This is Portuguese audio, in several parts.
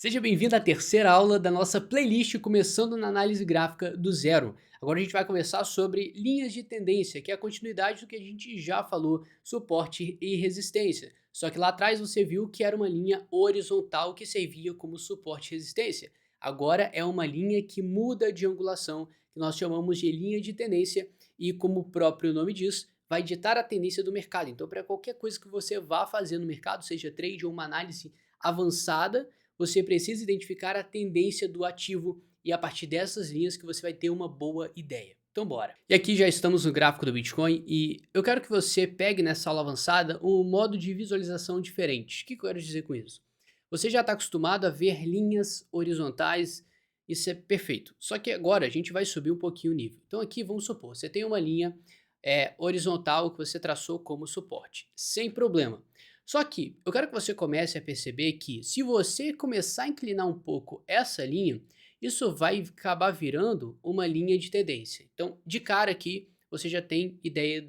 Seja bem-vindo à terceira aula da nossa playlist começando na análise gráfica do zero. Agora a gente vai conversar sobre linhas de tendência, que é a continuidade do que a gente já falou, suporte e resistência. Só que lá atrás você viu que era uma linha horizontal que servia como suporte e resistência. Agora é uma linha que muda de angulação, que nós chamamos de linha de tendência e, como o próprio nome diz, vai ditar a tendência do mercado. Então, para qualquer coisa que você vá fazer no mercado, seja trade ou uma análise avançada, você precisa identificar a tendência do ativo e a partir dessas linhas que você vai ter uma boa ideia. Então bora. E aqui já estamos no gráfico do Bitcoin e eu quero que você pegue nessa aula avançada um modo de visualização diferente. O que eu quero dizer com isso? Você já está acostumado a ver linhas horizontais, isso é perfeito. Só que agora a gente vai subir um pouquinho o nível. Então aqui vamos supor, você tem uma linha horizontal que você traçou como suporte, sem problema. Só que eu quero que você comece a perceber que se você começar a inclinar um pouco essa linha, isso vai acabar virando uma linha de tendência. Então, de cara aqui, você já tem ideia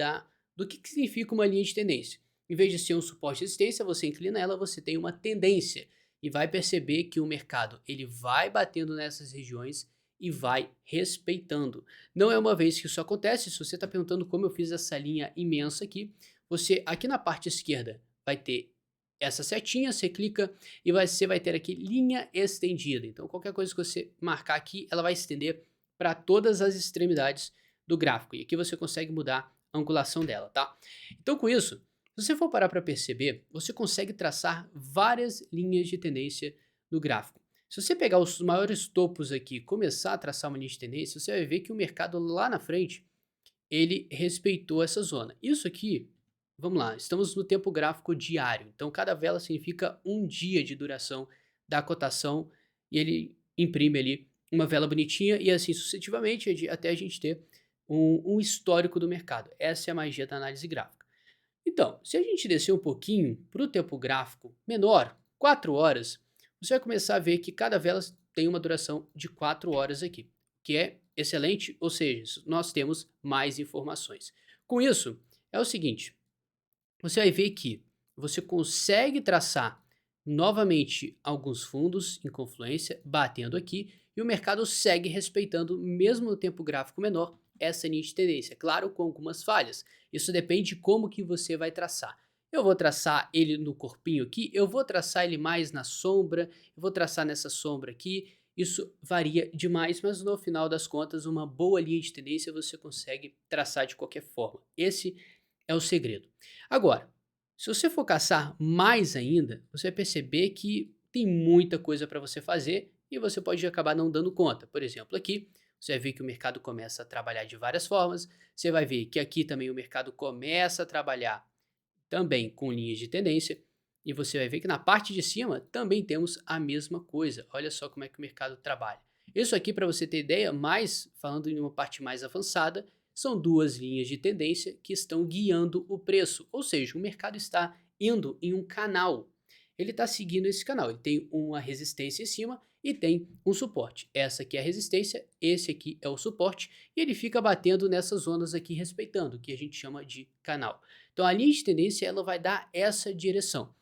do que significa uma linha de tendência. Em vez de ser um suporte de resistência, você inclina ela, você tem uma tendência e vai perceber que o mercado ele vai batendo nessas regiões e vai respeitando. Não é uma vez que isso acontece, se você está perguntando como eu fiz essa linha imensa aqui, você aqui na parte esquerda vai ter essa setinha, você clica e você vai ter aqui linha estendida. Então, qualquer coisa que você marcar aqui, ela vai estender para todas as extremidades do gráfico. E aqui você consegue mudar a angulação dela, tá? Então, com isso, se você for parar para perceber, você consegue traçar várias linhas de tendência no gráfico. Se você pegar os maiores topos aqui e começar a traçar uma linha de tendência, você vai ver que o mercado lá na frente, ele respeitou essa zona. Isso aqui, vamos lá, estamos no tempo gráfico diário, então cada vela significa um dia de duração da cotação e ele imprime ali uma vela bonitinha e assim sucessivamente até a gente ter um histórico do mercado. Essa é a magia da análise gráfica. Então, se a gente descer um pouquinho para o tempo gráfico menor, 4 horas, você vai começar a ver que cada vela tem uma duração de 4 horas aqui, que é excelente, ou seja, nós temos mais informações. Com isso, é o seguinte, você vai ver que você consegue traçar novamente alguns fundos em confluência, batendo aqui, e o mercado segue respeitando, mesmo no tempo gráfico menor, essa linha de tendência. Claro, com algumas falhas. Isso depende de como que você vai traçar. Eu vou traçar ele no corpinho aqui, eu vou traçar ele mais na sombra, eu vou traçar nessa sombra aqui. Isso varia demais, mas no final das contas, uma boa linha de tendência você consegue traçar de qualquer forma. Esse é o segredo. Agora, se você for caçar mais ainda, você vai perceber que tem muita coisa para você fazer e você pode acabar não dando conta. Por exemplo, aqui você vai ver que o mercado começa a trabalhar de várias formas. Você vai ver que aqui também o mercado começa a trabalhar também com linhas de tendência. E você vai ver que na parte de cima também temos a mesma coisa. Olha só como é que o mercado trabalha. Isso aqui, para você ter ideia, mais falando em uma parte mais avançada, são duas linhas de tendência que estão guiando o preço. Ou seja, o mercado está indo em um canal. Ele está seguindo esse canal. Ele tem uma resistência em cima e tem um suporte. Essa aqui é a resistência, esse aqui é o suporte. E ele fica batendo nessas zonas aqui, respeitando, o que a gente chama de canal. Então a linha de tendência ela vai dar essa direção.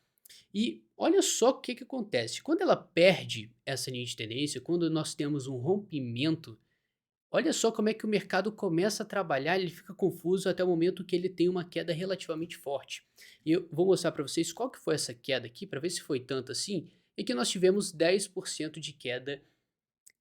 E olha só o que, que acontece. Quando ela perde essa linha de tendência, quando nós temos um rompimento, olha só como é que o mercado começa a trabalhar, ele fica confuso até o momento que ele tem uma queda relativamente forte. E eu vou mostrar para vocês qual que foi essa queda aqui, para ver se foi tanto assim, é que nós tivemos 10% de queda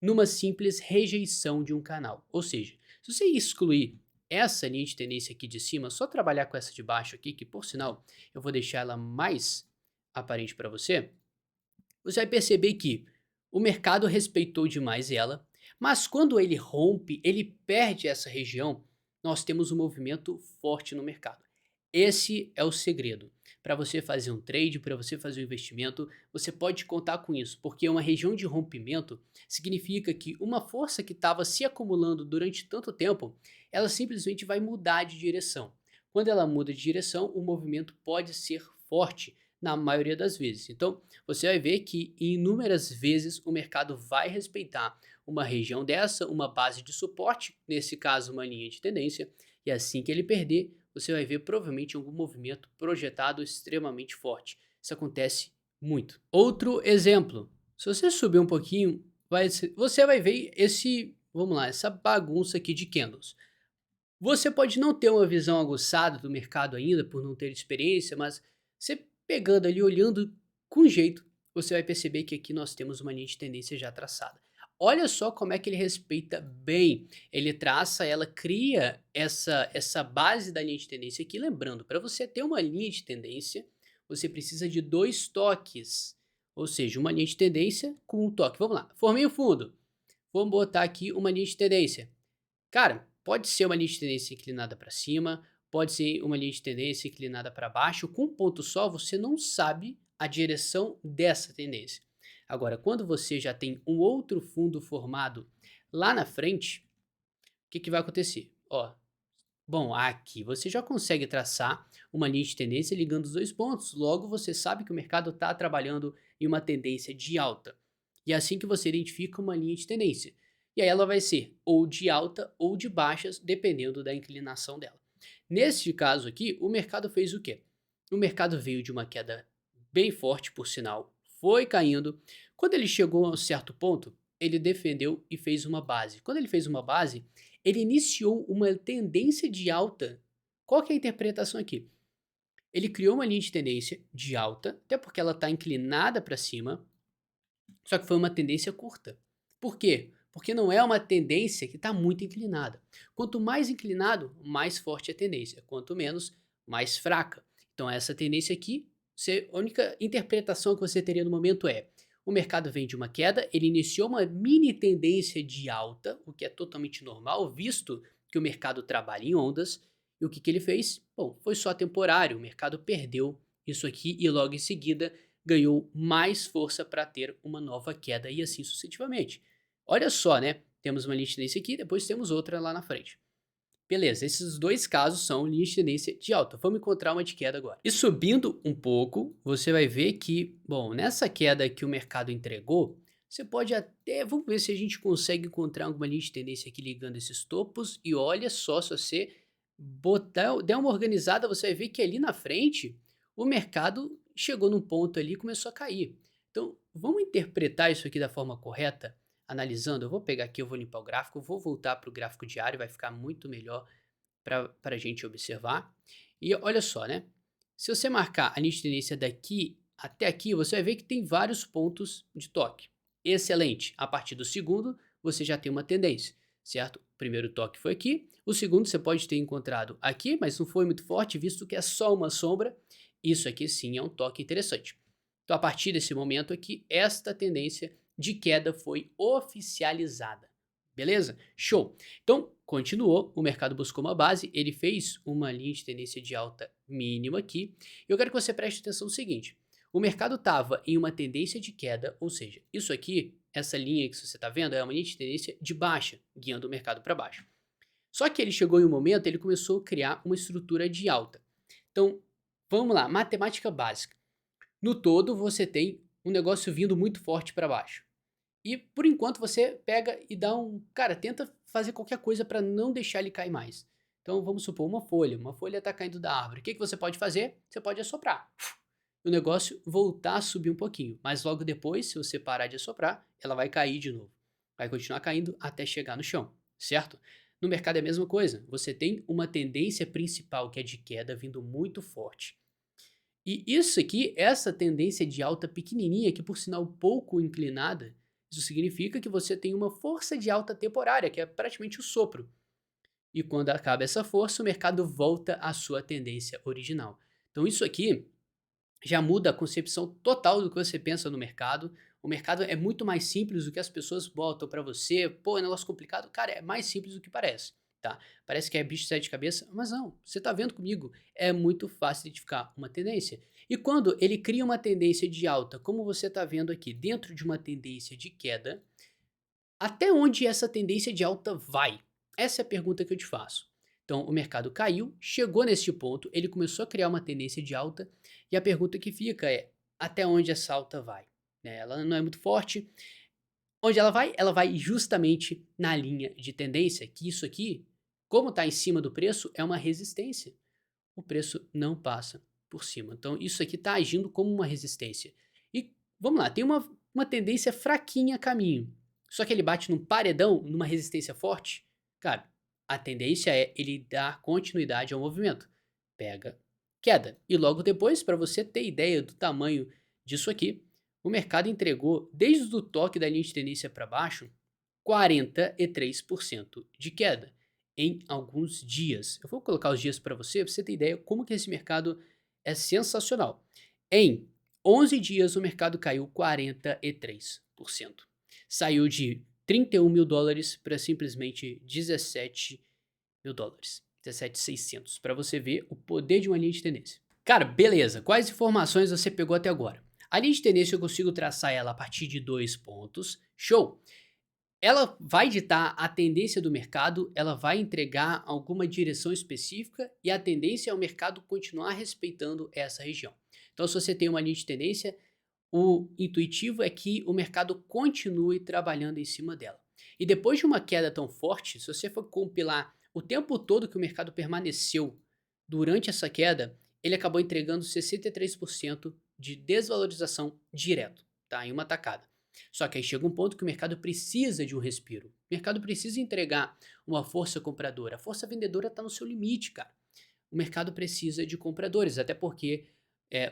numa simples rejeição de um canal. Ou seja, se você excluir essa linha de tendência aqui de cima, só trabalhar com essa de baixo aqui, que por sinal eu vou deixar ela mais aparente para você, você vai perceber que o mercado respeitou demais ela, mas quando ele rompe, ele perde essa região, nós temos um movimento forte no mercado. Esse é o segredo. Para você fazer um trade, para você fazer um investimento, você pode contar com isso, porque uma região de rompimento significa que uma força que estava se acumulando durante tanto tempo, ela simplesmente vai mudar de direção. Quando ela muda de direção, o movimento pode ser forte na maioria das vezes. Então, você vai ver que inúmeras vezes o mercado vai respeitar uma região dessa, uma base de suporte, nesse caso uma linha de tendência, e assim que ele perder, você vai ver provavelmente algum movimento projetado extremamente forte. Isso acontece muito. Outro exemplo, Se você subir um pouquinho, você vai ver vamos lá, essa bagunça aqui de candles. Você pode não ter uma visão aguçada do mercado ainda, por não ter experiência, mas você pegando ali, olhando com jeito, você vai perceber que aqui nós temos uma linha de tendência já traçada. Olha só como é que ele respeita bem. Ele traça, ela cria essa base da linha de tendência aqui. Lembrando, para você ter uma linha de tendência, você precisa de dois toques. Ou seja, uma linha de tendência com um toque. Vamos lá, formei o fundo. Vamos botar aqui uma linha de tendência. Cara, pode ser uma linha de tendência inclinada para cima, pode ser uma linha de tendência inclinada para baixo. Com um ponto só, você não sabe a direção dessa tendência. Agora, quando você já tem um outro fundo formado lá na frente, o que vai acontecer? Ó, bom, aqui você já consegue traçar uma linha de tendência ligando os dois pontos. Logo, você sabe que o mercado está trabalhando em uma tendência de alta. E é assim que você identifica uma linha de tendência. E aí ela vai ser ou de alta ou de baixas, dependendo da inclinação dela. Neste caso aqui, o mercado fez o quê? O mercado veio de uma queda bem forte, por sinal, foi caindo. Quando ele chegou a um certo ponto, ele defendeu e fez uma base. Quando ele fez uma base, ele iniciou uma tendência de alta. Qual que é a interpretação aqui? Ele criou uma linha de tendência de alta, até porque ela está inclinada para cima, só que foi uma tendência curta. Por quê? Porque não é uma tendência que está muito inclinada. Quanto mais inclinado, mais forte é a tendência. Quanto menos, mais fraca. Então essa tendência aqui, a única interpretação que você teria no momento é: o mercado vem de uma queda, ele iniciou uma mini tendência de alta, o que é totalmente normal, visto que o mercado trabalha em ondas. E o que ele fez? Bom, foi só temporário, o mercado perdeu isso aqui e logo em seguida ganhou mais força para ter uma nova queda e assim sucessivamente. Olha só, né? Temos uma linha de tendência aqui, depois temos outra lá na frente. Beleza, esses dois casos são linhas de tendência de alta. Vamos encontrar uma de queda agora. E subindo um pouco, você vai ver que, bom, nessa queda que o mercado entregou, você pode até, vamos ver se a gente consegue encontrar alguma linha de tendência aqui ligando esses topos. E olha só, se você der uma organizada, você vai ver que ali na frente o mercado chegou num ponto ali e começou a cair. Então, vamos interpretar isso aqui da forma correta, analisando. Eu vou pegar aqui, eu vou limpar o gráfico, vou voltar para o gráfico diário, vai ficar muito melhor para a gente observar. E olha só, né? Se você marcar a linha de tendência daqui até aqui, você vai ver que tem vários pontos de toque. Excelente. A partir do segundo, você já tem uma tendência, certo? O primeiro toque foi aqui. O segundo você pode ter encontrado aqui, mas não foi muito forte, visto que é só uma sombra. Isso aqui sim é um toque interessante. Então, a partir desse momento aqui, esta tendência de queda foi oficializada. Beleza? Show! Então, continuou, o mercado buscou uma base, ele fez uma linha de tendência de alta mínima aqui. Eu quero que você preste atenção no seguinte: o mercado estava em uma tendência de queda, ou seja, isso aqui, essa linha que você está vendo, é uma linha de tendência de baixa, guiando o mercado para baixo. Só que ele chegou em um momento, ele começou a criar uma estrutura de alta. Então, vamos lá, matemática básica. No todo, você tem um negócio vindo muito forte para baixo. E por enquanto você pega e dá cara, tenta fazer qualquer coisa para não deixar ele cair mais. Então vamos supor uma folha está caindo da árvore. O que você pode fazer? Você pode assoprar. O negócio voltar a subir um pouquinho, mas logo depois, se você parar de assoprar, ela vai cair de novo. Vai continuar caindo até chegar no chão, certo? No mercado é a mesma coisa. Você tem uma tendência principal que é de queda vindo muito forte. E isso aqui, essa tendência de alta pequenininha, que por sinal pouco inclinada, isso significa que você tem uma força de alta temporária, que é praticamente o sopro. E quando acaba essa força, o mercado volta à sua tendência original. Então isso aqui já muda a concepção total do que você pensa no mercado. O mercado é muito mais simples do que as pessoas botam para você. Pô, é um negócio complicado. Cara, é mais simples do que parece, tá? Parece que é bicho de sete cabeças, mas não. Você tá vendo comigo? É muito fácil identificar uma tendência. E quando ele cria uma tendência de alta, como você tá vendo aqui, dentro de uma tendência de queda, até onde essa tendência de alta vai? Essa é a pergunta que eu te faço. Então, o mercado caiu, chegou neste ponto, ele começou a criar uma tendência de alta, e a pergunta que fica é: até onde essa alta vai? Né, ela não é muito forte. Onde ela vai? Ela vai justamente na linha de tendência, que isso aqui, como está em cima do preço, é uma resistência. O preço não passa por cima. Então, isso aqui está agindo como uma resistência. E vamos lá, tem uma uma tendência fraquinha a caminho, só que ele bate num paredão, numa resistência forte, cara, a tendência é ele dar continuidade ao movimento. Pega, queda. E logo depois, para você ter ideia do tamanho disso aqui, o mercado entregou, desde o toque da linha de tendência para baixo, 43% de queda em alguns dias. Eu vou colocar os dias para você ter ideia como que esse mercado é sensacional. Em 11 dias, o mercado caiu 43%. Saiu de 31 mil dólares para simplesmente 17 mil dólares. 17.600, para você ver o poder de uma linha de tendência. Cara, beleza. Quais informações você pegou até agora? A linha de tendência eu consigo traçar ela a partir de 2 pontos. Show! Ela vai ditar a tendência do mercado, ela vai entregar alguma direção específica e a tendência é o mercado continuar respeitando essa região. Então, se você tem uma linha de tendência, o intuitivo é que o mercado continue trabalhando em cima dela. E depois de uma queda tão forte, se você for compilar o tempo todo que o mercado permaneceu durante essa queda, ele acabou entregando 63% de desvalorização direto, tá? Em uma tacada. Só que aí chega um ponto que o mercado precisa de um respiro. O mercado precisa entregar uma força compradora. A força vendedora está no seu limite, cara. O mercado precisa de compradores, até porque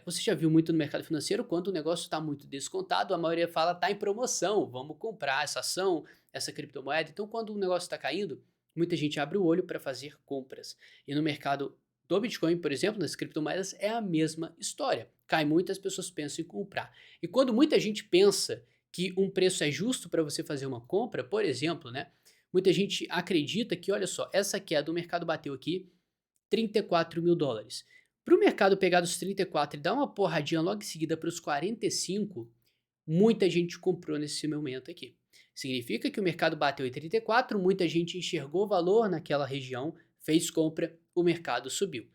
você já viu muito no mercado financeiro, quando o negócio está muito descontado, a maioria fala está em promoção, vamos comprar essa ação, essa criptomoeda. Então, quando o negócio está caindo, muita gente abre o olho para fazer compras. E no mercado do Bitcoin, por exemplo, nas criptomoedas, é a mesma história. Cai muito, as pessoas pensam em comprar. E quando muita gente pensa que um preço é justo para você fazer uma compra, por exemplo, né? Muita gente acredita que, olha só, essa queda do mercado bateu aqui 34 mil dólares. Para o mercado pegar dos 34 e dar uma porradinha logo em seguida para os 45, muita gente comprou nesse momento aqui. Significa que o mercado bateu em 34, muita gente enxergou valor naquela região, fez compra, o mercado subiu.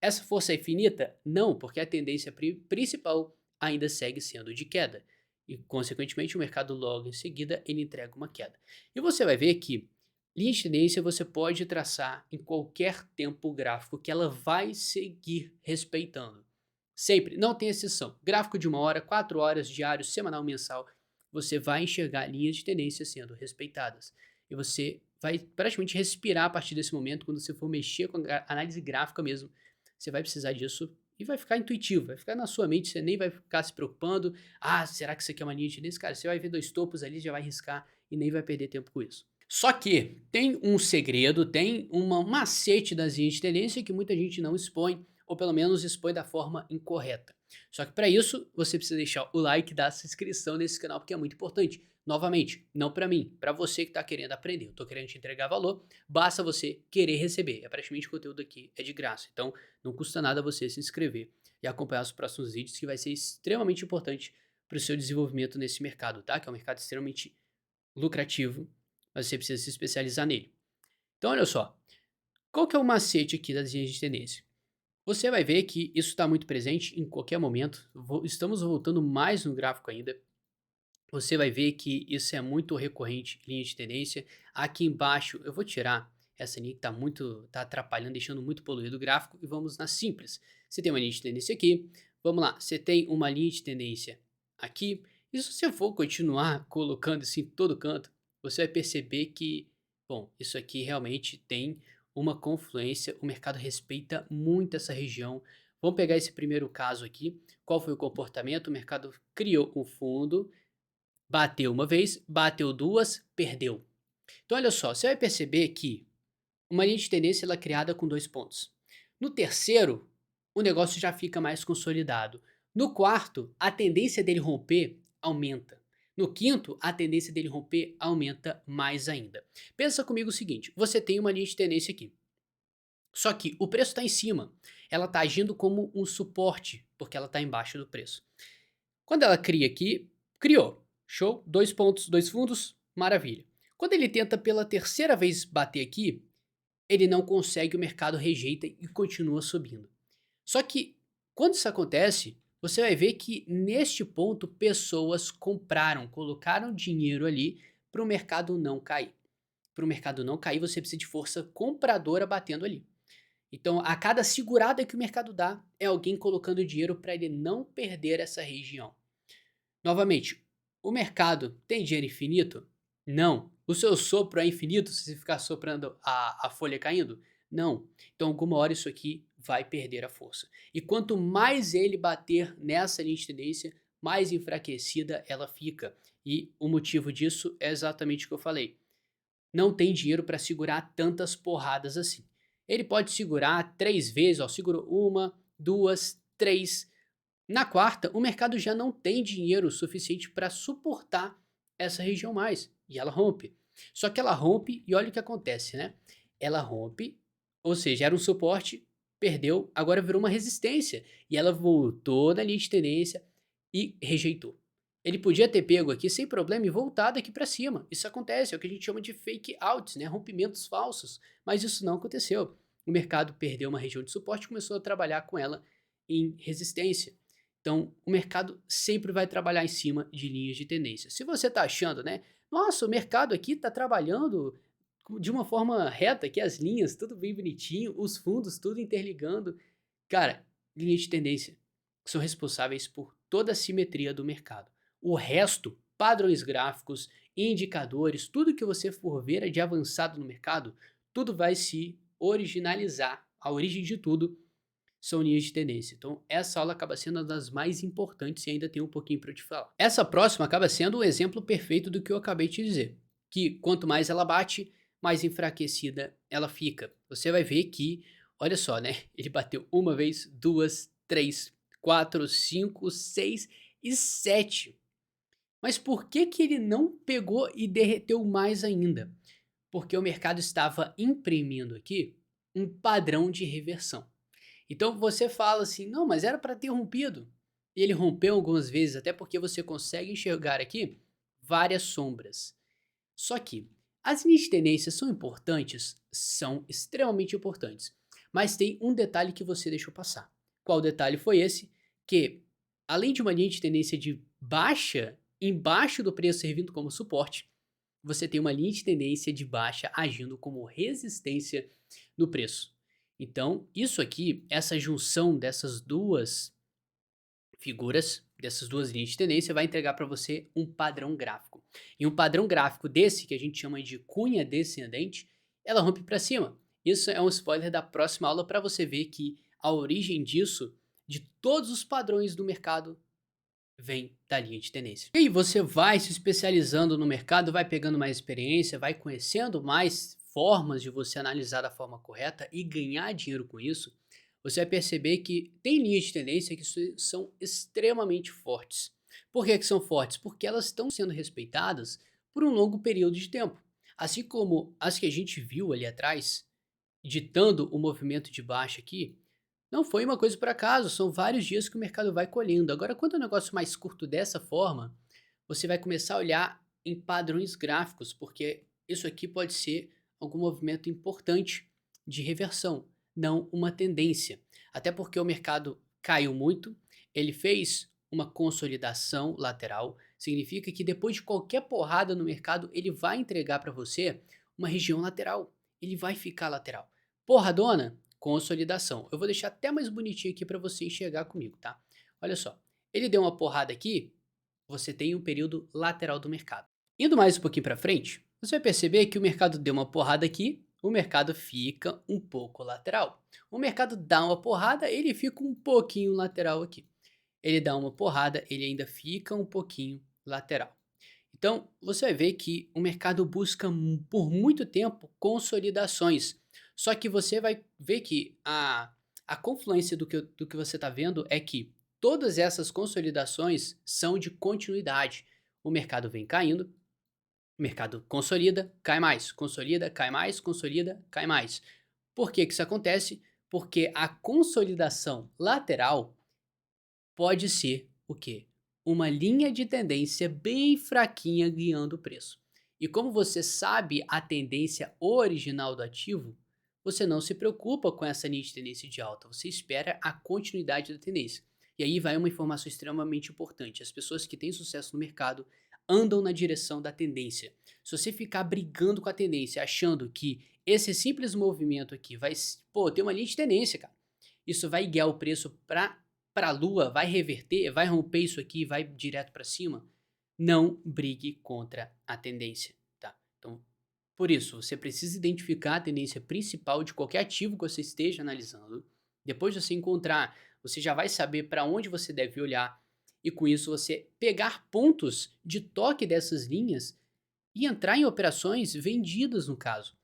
Essa força é infinita? Não, porque a tendência principal ainda segue sendo de queda. E, consequentemente, o mercado logo em seguida ele entrega uma queda. E você vai ver que linha de tendência você pode traçar em qualquer tempo gráfico que ela vai seguir respeitando. Sempre, não tem exceção. Gráfico de 1 hora, 4 horas, diário, semanal, mensal, você vai enxergar linhas de tendência sendo respeitadas. E você vai praticamente respirar a partir desse momento, quando você for mexer com a análise gráfica mesmo, você vai precisar disso e vai ficar intuitivo, vai ficar na sua mente, você nem vai ficar se preocupando, será que isso aqui é uma linha de tendência? Cara, você vai ver 2 topos ali, já vai riscar e nem vai perder tempo com isso. Só que tem um segredo, tem um macete das linhas de tendência que muita gente não expõe, ou pelo menos expõe da forma incorreta. Só que para isso, você precisa deixar o like e dar essa inscrição nesse canal, porque é muito importante. Novamente, não para mim, para você que está querendo aprender. Eu estou querendo te entregar valor, basta você querer receber. É praticamente o conteúdo aqui é de graça. Então, não custa nada você se inscrever e acompanhar os próximos vídeos, que vai ser extremamente importante para o seu desenvolvimento nesse mercado, tá? Que é um mercado extremamente lucrativo, mas você precisa se especializar nele. Então, olha só, qual que é o macete aqui das linhas de tendência? Você vai ver que isso está muito presente em qualquer momento. Estamos voltando mais no gráfico ainda. Você vai ver que isso é muito recorrente, linha de tendência. Aqui embaixo, eu vou tirar essa linha que tá atrapalhando, deixando muito poluído o gráfico, e vamos na simples. Você tem uma linha de tendência aqui, vamos lá, você tem uma linha de tendência aqui, e se você for continuar colocando isso em todo canto, você vai perceber que, bom, isso aqui realmente tem uma confluência, o mercado respeita muito essa região. Vamos pegar esse primeiro caso aqui, qual foi o comportamento? O mercado criou um fundo, bateu uma vez, bateu duas, perdeu. Então olha só, você vai perceber que uma linha de tendência ela é criada com 2 pontos. No terceiro, o negócio já fica mais consolidado. No quarto, a tendência dele romper aumenta. No quinto, a tendência dele romper aumenta mais ainda. Pensa comigo o seguinte, você tem uma linha de tendência aqui. Só que o preço está em cima. Ela está agindo como um suporte, porque ela está embaixo do preço. Quando ela cria aqui, criou. Show, 2 pontos, 2 fundos, maravilha. Quando ele tenta pela terceira vez bater aqui, ele não consegue, o mercado rejeita e continua subindo. Só que quando isso acontece, você vai ver que neste ponto pessoas compraram, colocaram dinheiro ali para o mercado não cair. Para o mercado não cair, você precisa de força compradora batendo ali. Então, a cada segurada que o mercado dá, é alguém colocando dinheiro para ele não perder essa região. Novamente, O mercado tem dinheiro infinito? Não. O seu sopro é infinito se você ficar soprando a folha caindo? Não. Então, alguma hora isso aqui vai perder a força. E quanto mais ele bater nessa linha de tendência, mais enfraquecida ela fica. E o motivo disso é exatamente o que eu falei. Não tem dinheiro para segurar tantas porradas assim. Ele pode segurar 3 vezes, ó, segurou uma, duas, três. Na quarta, o mercado já não tem dinheiro suficiente para suportar essa região mais, e ela rompe. Só que ela rompe e olha o que acontece, né? Ela rompe, ou seja, era um suporte, perdeu, agora virou uma resistência, e ela voltou na linha de tendência e rejeitou. Ele podia ter pego aqui sem problema e voltado aqui para cima. Isso acontece, é o que a gente chama de fake outs, né? Rompimentos falsos, mas isso não aconteceu. O mercado perdeu uma região de suporte e começou a trabalhar com ela em resistência. Então, o mercado sempre vai trabalhar em cima de linhas de tendência. Se você está achando, né? Nossa, o mercado aqui está trabalhando de uma forma reta, aqui as linhas, tudo bem bonitinho, os fundos tudo interligando. Cara, linhas de tendência são responsáveis por toda a simetria do mercado. O resto, padrões gráficos, indicadores, tudo que você for ver de avançado no mercado, tudo vai se originalizar. A origem de tudo são linhas de tendência. Então, essa aula acaba sendo uma das mais importantes e ainda tem um pouquinho para eu te falar. Essa próxima acaba sendo um exemplo perfeito do que eu acabei de te dizer, que quanto mais ela bate, mais enfraquecida ela fica. Você vai ver que, olha só, né? Ele bateu uma vez, duas, três, quatro, cinco, seis e sete. Mas por que que ele não pegou e derreteu mais ainda? Porque o mercado estava imprimindo aqui um padrão de reversão. Então você fala assim, não, mas era para ter rompido. E ele rompeu algumas vezes, até porque você consegue enxergar aqui várias sombras. Só que as linhas de tendência são importantes? São extremamente importantes. Mas tem um detalhe que você deixou passar. Qual detalhe foi esse? Que além de uma linha de tendência de baixa, embaixo do preço servindo como suporte, você tem uma linha de tendência de baixa agindo como resistência no preço. Então, isso aqui, essa junção dessas duas figuras, dessas duas linhas de tendência, vai entregar para você um padrão gráfico. E um padrão gráfico desse, que a gente chama de cunha descendente, ela rompe para cima. Isso é um spoiler da próxima aula para você ver que a origem disso, de todos os padrões do mercado, vem da linha de tendência. E aí você vai se especializando no mercado, vai pegando mais experiência, vai conhecendo mais formas de você analisar da forma correta e ganhar dinheiro com isso, você vai perceber que tem linhas de tendência que são extremamente fortes. Por que que são fortes? Porque elas estão sendo respeitadas por um longo período de tempo. Assim como as que a gente viu ali atrás, ditando o movimento de baixa aqui, não foi uma coisa por acaso, são vários dias que o mercado vai colhendo. Agora, quando é um negócio mais curto dessa forma, você vai começar a olhar em padrões gráficos, porque isso aqui pode ser algum movimento importante de reversão, não uma tendência. Até porque o mercado caiu muito, ele fez uma consolidação lateral, significa que depois de qualquer porrada no mercado, ele vai entregar para você uma região lateral, ele vai ficar lateral. Porradona? Consolidação. Eu vou deixar até mais bonitinho aqui para você enxergar comigo, tá? Olha só, ele deu uma porrada aqui, você tem um período lateral do mercado. Indo mais um pouquinho para frente, você vai perceber que o mercado deu uma porrada aqui, o mercado fica um pouco lateral. O mercado dá uma porrada, ele fica um pouquinho lateral aqui. Ele dá uma porrada, ele ainda fica um pouquinho lateral. Então, você vai ver que o mercado busca por muito tempo consolidações. Só que você vai ver que a confluência do que você está vendo é que todas essas consolidações são de continuidade. O mercado vem caindo, o mercado consolida, cai mais, consolida, cai mais. Por que que isso acontece? Porque a consolidação lateral pode ser o quê? Uma linha de tendência bem fraquinha guiando o preço. E como você sabe a tendência original do ativo, você não se preocupa com essa linha de tendência de alta, você espera a continuidade da tendência. E aí vai uma informação extremamente importante. As pessoas que têm sucesso no mercado andam na direção da tendência. Se você ficar brigando com a tendência, achando que esse simples movimento aqui vai, pô, tem uma linha de tendência, cara. Isso vai guiar o preço para a lua, vai reverter, vai romper isso aqui, vai direto para cima, não brigue contra a tendência, tá? Então, por isso, você precisa identificar a tendência principal de qualquer ativo que você esteja analisando. Depois de você encontrar, você já vai saber para onde você deve olhar e com isso você pegar pontos de toque dessas linhas e entrar em operações vendidas no caso,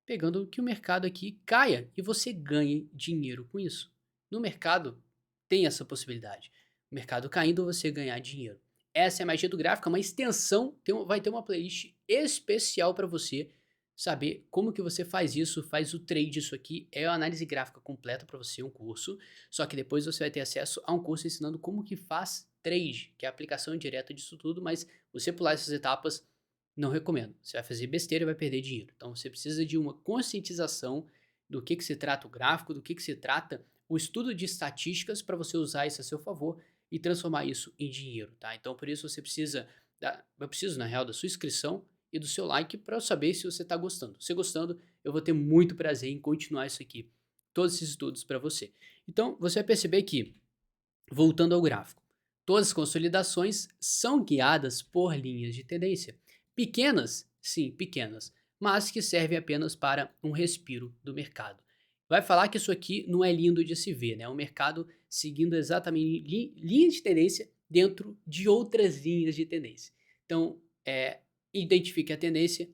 pegando que o mercado aqui caia e você ganhe dinheiro com isso. No mercado tem essa possibilidade. O mercado caindo, você ganhar dinheiro. Essa é a magia do gráfico, é uma extensão, vai ter uma playlist especial para você saber como que você faz isso, faz o trade. Isso aqui é a análise gráfica completa para você, um curso, só que depois você vai ter acesso a um curso ensinando como que faz trade, que é a aplicação direta disso tudo, mas você pular essas etapas não recomendo. Você vai fazer besteira e vai perder dinheiro. Então você precisa de uma conscientização do que se trata o gráfico, do que se trata o estudo de estatísticas para você usar isso a seu favor e transformar isso em dinheiro, tá? Então por isso você precisa, eu preciso na real da sua inscrição e do seu like para eu saber se você está gostando. Se gostando, eu vou ter muito prazer em continuar isso aqui, todos esses estudos para você. Então você vai perceber que, voltando ao gráfico, todas as consolidações são guiadas por linhas de tendência. Pequenas, sim, pequenas, mas que servem apenas para um respiro do mercado. Vai falar que isso aqui não é lindo de se ver, né? O mercado seguindo exatamente linhas de tendência dentro de outras linhas de tendência. Então, identifique a tendência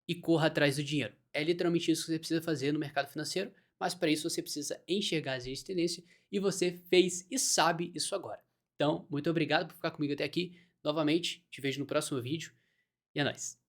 e corra atrás do dinheiro. É literalmente isso que você precisa fazer no mercado financeiro, mas para isso você precisa enxergar as linhas de tendência e você fez e sabe isso agora. Então, muito obrigado por ficar comigo até aqui. Novamente, te vejo no próximo vídeo e é nóis.